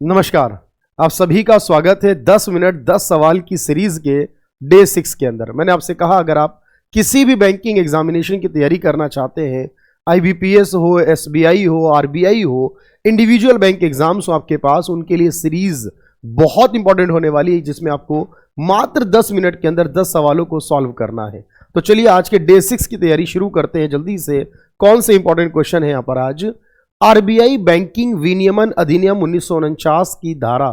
नमस्कार, आप सभी का स्वागत है 10 मिनट 10 सवाल की सीरीज के डे 6 के अंदर। मैंने आपसे कहा अगर आप किसी भी बैंकिंग एग्जामिनेशन की तैयारी करना चाहते हैं, आईबीपीएस हो, एसबीआई हो, आरबीआई हो, इंडिविजुअल बैंक एग्जाम्स हो आपके पास, उनके लिए सीरीज बहुत इंपॉर्टेंट होने वाली है जिसमें आपको मात्र 10 मिनट के अंदर 10 सवालों को सॉल्व करना है। तो चलिए आज के डे 6 की तैयारी शुरू करते हैं जल्दी से। कौन से इंपॉर्टेंट क्वेश्चन है यहाँ पर आज? आरबीआई बैंकिंग विनियमन अधिनियम 1949 की धारा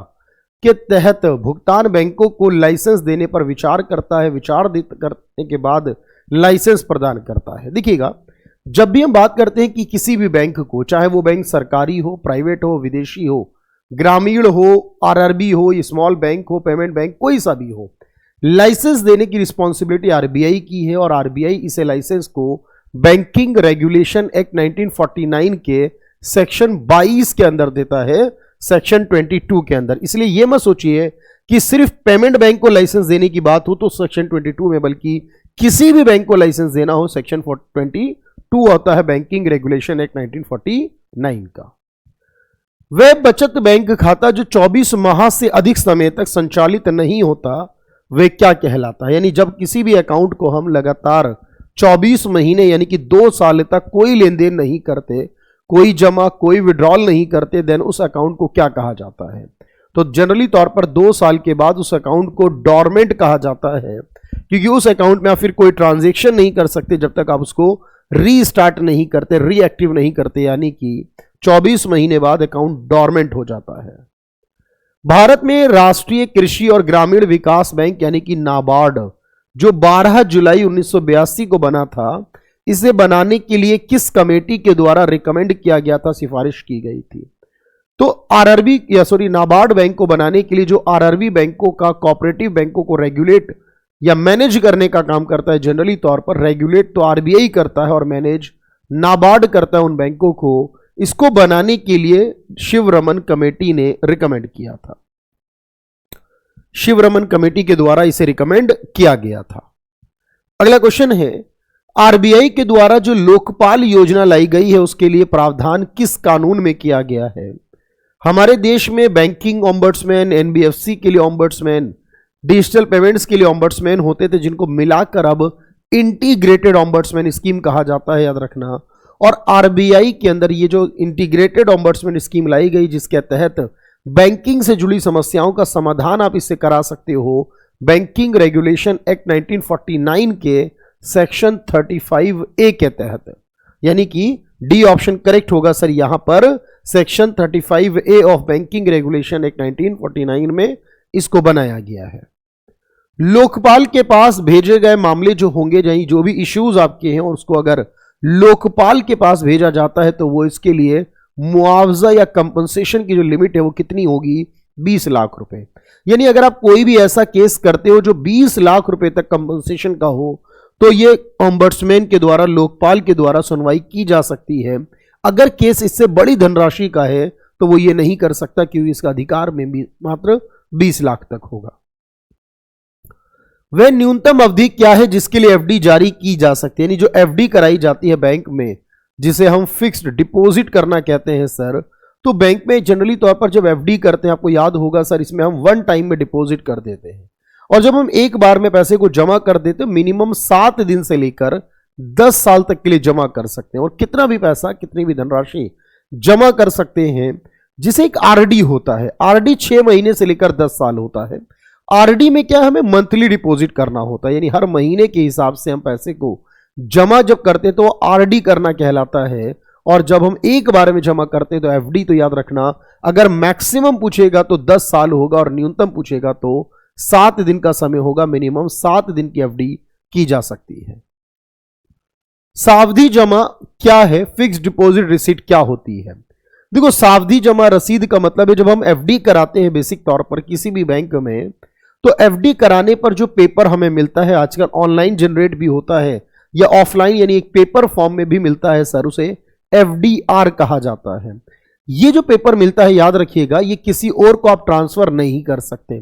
के तहत भुगतान बैंकों को लाइसेंस देने पर विचार करता है, विचार करने के बाद लाइसेंस प्रदान करता है। देखिएगा, जब भी हम बात करते हैं कि किसी भी बैंक को, चाहे वो बैंक सरकारी हो, प्राइवेट हो, विदेशी हो, ग्रामीण हो, आरआरबी हो, स्मॉल बैंक हो, पेमेंट बैंक, कोई सा भी हो, लाइसेंस देने की रिस्पॉन्सिबिलिटी आरबीआई की है और आरबीआई इसे लाइसेंस को बैंकिंग रेगुलेशन एक्ट 1949 के सेक्शन 22 के अंदर देता है, सेक्शन 22 के अंदर। इसलिए यह मत सोचिए कि सिर्फ पेमेंट बैंक को लाइसेंस देने की बात हो तो सेक्शन 22 में, बल्कि किसी भी बैंक को लाइसेंस देना हो सेक्शन 22 होता है बैंकिंग रेगुलेशन एक्ट 1949 का। वह बचत बैंक खाता जो 24 माह से अधिक समय तक संचालित नहीं होता वह क्या कहलाता है? यानी जब किसी भी अकाउंट को हम लगातार 24 महीने यानी कि 2 साल तक कोई लेन देन नहीं करते, कोई जमा, कोई विड्रॉल नहीं करते, देन उस अकाउंट को क्या कहा जाता है? तो जनरली तौर पर 2 साल के बाद उस अकाउंट को डोरमेंट कहा जाता है, क्योंकि उस अकाउंट में आप फिर कोई ट्रांजैक्शन नहीं कर सकते जब तक आप उसको रीस्टार्ट नहीं करते, रीएक्टिव नहीं करते, यानी कि 24 महीने बाद अकाउंट डोरमेंट हो जाता है। भारत में राष्ट्रीय कृषि और ग्रामीण विकास बैंक यानी कि नाबार्ड जो 12 जुलाई 1982 को बना था, इसे बनाने के लिए किस कमेटी के द्वारा रिकमेंड किया गया था, सिफारिश की गई थी? तो नाबार्ड बैंक को बनाने के लिए जो आरआरबी बैंकों का, कोऑपरेटिव बैंकों को रेगुलेट या मैनेज करने का काम करता है, जनरली तौर पर रेगुलेट तो आरबीआई करता है और मैनेज नाबार्ड करता है उन बैंकों को। इसको बनाने के लिए शिवरमन कमेटी ने रिकमेंड किया था, शिवरमन कमेटी के द्वारा इसे रिकमेंड किया गया था। अगला क्वेश्चन है, आरबीआई के द्वारा जो लोकपाल योजना लाई गई है उसके लिए प्रावधान किस कानून में किया गया है? हमारे देश में बैंकिंग ओम्बड्समैन, एनबीएफसी के लिए ओम्बड्समैन, डिजिटल पेमेंट्स के लिए ओम्बड्समैन होते थे, जिनको मिलाकर अब इंटीग्रेटेड ओम्बड्समैन स्कीम कहा जाता है, याद रखना। और आरबीआई के अंदर ये जो इंटीग्रेटेड ओम्बड्समैन स्कीम लाई गई, जिसके तहत बैंकिंग से जुड़ी समस्याओं का समाधान आप इससे करा सकते हो, बैंकिंग रेगुलेशन एक्ट 1949 के सेक्शन 35A के तहत, यानी कि डी ऑप्शन करेक्ट होगा सर यहां पर। Section 35A of banking regulation act 1949 में इसको बनाया गया है। लोकपाल के पास भेजे गए मामले जो होंगे, यानी जो भी इश्यूज आपके हैं, और उसको अगर लोकपाल के पास भेजा जाता है तो वो इसके लिए मुआवजा या कंपनसेशन की जो लिमिट है वो कितनी होगी? 20 लाख रुपए। यानी अगर आप कोई भी ऐसा केस करते हो जो 20 लाख रुपए तक कंपनसेशन का हो, तो ये ओम्बड्समैन के द्वारा, लोकपाल के द्वारा सुनवाई की जा सकती है। अगर केस इससे बड़ी धनराशि का है तो वो ये नहीं कर सकता, क्योंकि इसका अधिकार में भी मात्र 20 लाख तक होगा। वह न्यूनतम अवधि क्या है जिसके लिए एफडी जारी की जा सकती है? यानी जो एफडी कराई जाती है बैंक में, जिसे हम फिक्स्ड डिपॉजिट करना कहते हैं सर, तो बैंक में जनरली तौर पर जब एफडी करते हैं, आपको याद होगा सर, इसमें हम 1 टाइम में डिपॉजिट कर देते हैं, और जब हम एक बार में पैसे को जमा कर देते हैं, मिनिमम 7 दिन से लेकर 10 साल तक के लिए जमा कर सकते हैं, और कितना भी पैसा, कितनी भी धनराशि जमा कर सकते हैं, जिसे एक आरडी होता है। आरडी 6 महीने से लेकर 10 साल होता है। आरडी में क्या, हमें मंथली डिपॉजिट करना होता है, यानी हर महीने के हिसाब से हम पैसे को जमा जब करते हैं तो आरडी करना कहलाता है, और जब हम एक बार में जमा करते हैं तो एफडी। तो याद रखना, अगर मैक्सिमम पूछेगा तो 10 साल होगा और न्यूनतम पूछेगा तो 7 दिन का समय होगा। मिनिमम 7 दिन की एफडी की जा सकती है। सावधि जमा क्या है? फिक्स्ड डिपॉजिट रिसीट क्या होती है? देखो, सावधि जमा रसीद का मतलब है जब हम एफडी कराते हैं बेसिक तौर पर किसी भी बैंक में, तो एफडी कराने पर जो पेपर हमें मिलता है, आजकल ऑनलाइन जनरेट भी होता है या ऑफलाइन, यानी एक पेपर फॉर्म में भी मिलता है सर, उसे एफडीआर कहा जाता है। ये जो पेपर मिलता है, याद रखिएगा, ये किसी और को आप ट्रांसफर नहीं कर सकते।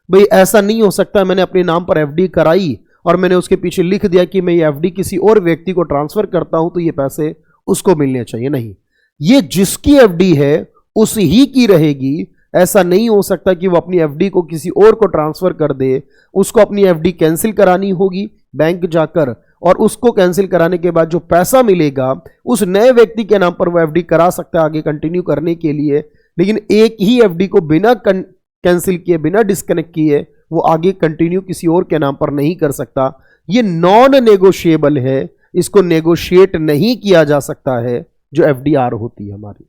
भाई ऐसा नहीं हो सकता मैंने अपने नाम पर एफडी कराई और मैंने उसके पीछे लिख दिया कि मैं ये एफडी किसी और व्यक्ति को ट्रांसफर करता हूं तो ये पैसे उसको मिलने चाहिए। नहीं, ये जिसकी एफडी है उस ही की रहेगी, ऐसा नहीं हो सकता कि वो अपनी एफडी को किसी और को ट्रांसफर कर दे, उसको अपनी एफडी कैंसिल करानी होगी बैंक जाकर, और उसको कैंसिल कराने के बाद जो पैसा मिलेगा उस नए व्यक्ति के नाम पर वो एफडी करा सकता है आगे कंटिन्यू करने के लिए, लेकिन एक ही एफडी को बिना कैंसिल किए, बिना डिस्कनेक्ट किए वो आगे कंटिन्यू किसी और के नाम पर नहीं कर सकता। ये नॉन नेगोशिएबल है, इसको नेगोशिएट नहीं किया जा सकता है जो एफडीआर होती है हमारी।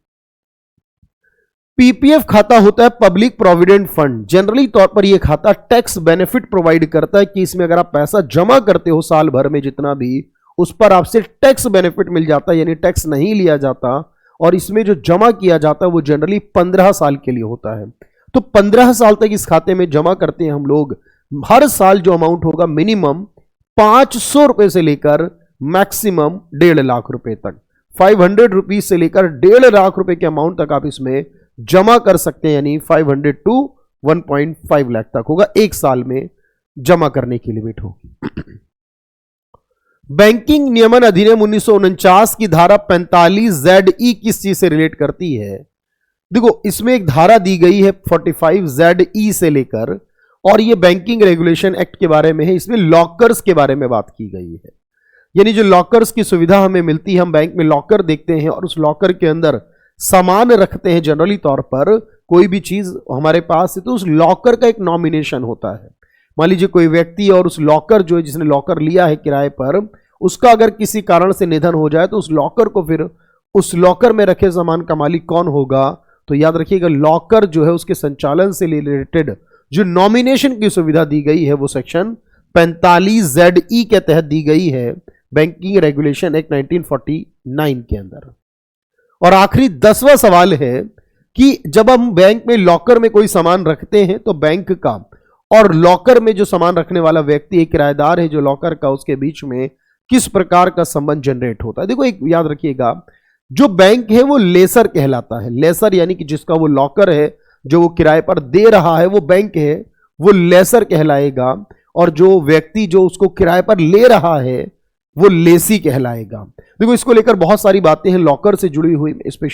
पीपीएफ खाता होता है पब्लिक प्रोविडेंट फंड। जनरली तौर पर यह खाता टैक्स बेनिफिट प्रोवाइड करता है कि इसमें अगर आप पैसा जमा करते हो साल भर में जितना भी, उस पर आपसे टैक्स बेनिफिट मिल जाता है, यानी टैक्स नहीं लिया जाता। और इसमें जो जमा किया जाता है वो जनरली 15 साल के लिए होता है। तो 15 साल तक इस खाते में जमा करते हैं हम लोग। हर साल जो अमाउंट होगा मिनिमम 500 रुपए से लेकर मैक्सिमम 1.5 लाख रुपए तक, 500 रुपीज से लेकर 1.5 लाख रुपए के अमाउंट तक आप इसमें जमा कर सकते हैं, यानी 500 टू 1.5 लाख तक होगा, एक साल में जमा करने की लिमिट होगी। बैंकिंग नियमन अधिनियम 1949 की धारा 45ZE किस चीज से रिलेट करती है? देखो, इसमें एक धारा दी गई है 45ZE से लेकर, और ये बैंकिंग रेगुलेशन एक्ट के बारे में है। इसमें लॉकर्स के बारे में बात की गई है, यानी जो लॉकर्स की सुविधा हमें मिलती है, हम बैंक में लॉकर देखते हैं और उस लॉकर के अंदर सामान रखते हैं। जनरली तौर पर कोई भी चीज हमारे पास है तो उस लॉकर का एक नॉमिनेशन होता है। मान लीजिए कोई व्यक्ति और उस लॉकर जो है, जिसने लॉकर लिया है किराए पर, उसका अगर किसी कारण से निधन हो जाए तो उस लॉकर को फिर उस लॉकर में रखे सामान का मालिक कौन होगा? तो याद रखिएगा, लॉकर जो है उसके संचालन से रिलेटेड जो नॉमिनेशन की सुविधा दी गई है वो सेक्शन 45ZE के तहत दी गई है बैंकिंग रेगुलेशन एक्ट 1949 के अंदर। और आखिरी 10वां सवाल है कि जब हम बैंक में लॉकर में कोई सामान रखते हैं तो बैंक का और लॉकर में जो सामान रखने वाला व्यक्ति एक किराएदार है जो लॉकर का, उसके बीच में किस प्रकार का संबंध जनरेट होता है? देखो, एक याद रखिएगा, जो बैंक है वो लेसर कहलाता है। लेसर यानी कि जिसका वो लॉकर है, जो वो किराए पर दे रहा है, वो बैंक है, वो लेसर कहलाएगा। और जो व्यक्ति जो उसको किराए पर ले रहा है वो लेसी कहलाएगा। देखो, इसको लेकर बहुत सारी बातें हैं लॉकर से जुड़ी हुई। इस पे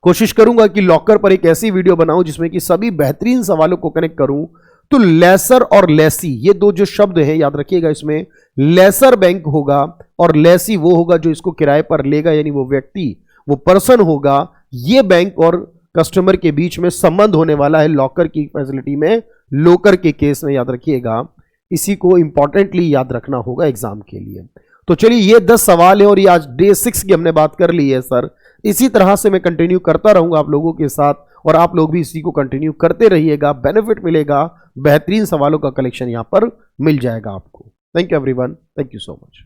कोशिश करूंगा कि लॉकर पर एक ऐसी वीडियो बनाऊं जिसमें कि सभी बेहतरीन सवालों को कनेक्ट करूं। तो लेसर और लेसी, ये दो जो शब्द हैं याद रखिएगा, इसमें लेसर बैंक होगा और लेसी वो होगा जो इसको किराए पर लेगा, यानी वो व्यक्ति, वो पर्सन होगा। ये बैंक और कस्टमर के बीच में संबंध होने वाला है लॉकर की फैसिलिटी में, लोकर के केस में, याद रखिएगा। इसी को इंपॉर्टेंटली याद रखना होगा एग्जाम के लिए। तो चलिए, ये 10 सवाल है और ये आज डे 6 की हमने बात कर ली है सर। इसी तरह से मैं कंटिन्यू करता रहूंगा आप लोगों के साथ, और आप लोग भी इसी को कंटिन्यू करते रहिएगा, बेनिफिट मिलेगा, बेहतरीन सवालों का कलेक्शन यहां पर मिल जाएगा आपको। Thank you everyone, thank you so much.